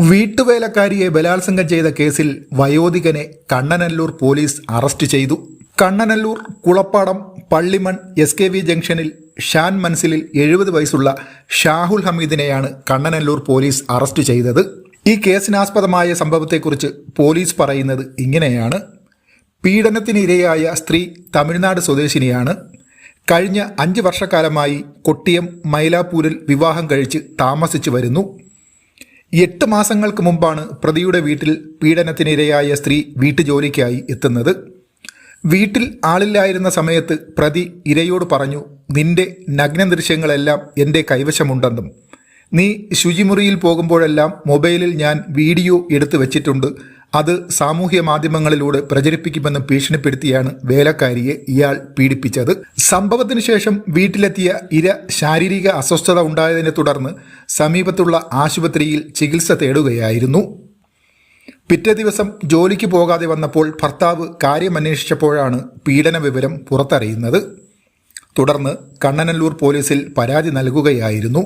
വീട്ടുവേലക്കാരിയെ ബലാത്സംഗം ചെയ്ത കേസിൽ വയോധികനെ കണ്ണനല്ലൂർ പോലീസ് അറസ്റ്റ് ചെയ്തു. കണ്ണനല്ലൂർ കുളപ്പാടം പള്ളിമൺ SKV ജംഗ്ഷനിൽ ഷാൻ മൻസിലിൽ 70 വയസ്സുള്ള ഷാഹുൽ ഹമീദിനെയാണ് കണ്ണനല്ലൂർ പോലീസ് അറസ്റ്റ് ചെയ്തത്. ഈ കേസിനാസ്പദമായ സംഭവത്തെക്കുറിച്ച് പോലീസ് പറയുന്നത് ഇങ്ങനെയാണ്. പീഡനത്തിനിരയായ സ്ത്രീ തമിഴ്നാട് സ്വദേശിനിയാണ്. കഴിഞ്ഞ 5 വർഷക്കാലമായി കൊട്ടിയം മൈലാപ്പൂരിൽ വിവാഹം കഴിച്ച് താമസിച്ചു വരുന്നു. 8 മാസങ്ങൾക്ക് മുമ്പാണ് പ്രതിയുടെ വീട്ടിൽ പീഡനത്തിനിരയായ സ്ത്രീ വീട്ടുജോലിക്കായി എത്തുന്നത്. വീട്ടിൽ ആളില്ലായിരുന്ന സമയത്ത് പ്രതി ഇരയോട് പറഞ്ഞു, നിന്റെ നഗ്ന ദൃശ്യങ്ങളെല്ലാം എൻ്റെ കൈവശമുണ്ടെന്നും നീ ശുചിമുറിയിൽ പോകുമ്പോഴെല്ലാം മൊബൈലിൽ ഞാൻ വീഡിയോ എടുത്തു വച്ചിട്ടുണ്ട്, അത് സാമൂഹ്യ മാധ്യമങ്ങളിലൂടെ പ്രചരിപ്പിക്കുമെന്നും ഭീഷണിപ്പെടുത്തിയാണ് വേലക്കാരിയെ ഇയാൾ പീഡിപ്പിച്ചത്. സംഭവത്തിന് ശേഷം വീട്ടിലെത്തിയ ഇര ശാരീരിക അസ്വസ്ഥത ഉണ്ടായതിനെ തുടർന്ന് സമീപത്തുള്ള ആശുപത്രിയിൽ ചികിത്സ തേടുകയായിരുന്നു. പിറ്റേ ദിവസം ജോലിക്ക് പോകാതെ വന്നപ്പോൾ ഭർത്താവ് കാര്യമന്വേഷിച്ചപ്പോഴാണ് പീഡന വിവരം പുറത്തറിയുന്നത്. തുടർന്ന് കണ്ണനല്ലൂർ പോലീസിൽ പരാതി നൽകുകയായിരുന്നു.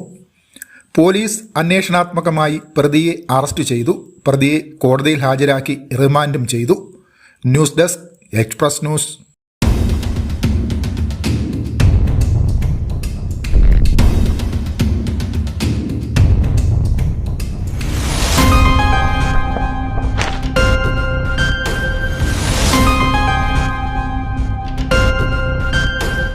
പോലീസ് അന്വേഷണാത്മകമായി പ്രതിയെ അറസ്റ്റ് ചെയ്തു. പ്രതിയെ കോടതിയിൽ ഹാജരാക്കി റിമാൻഡും ചെയ്തു. News desk express news.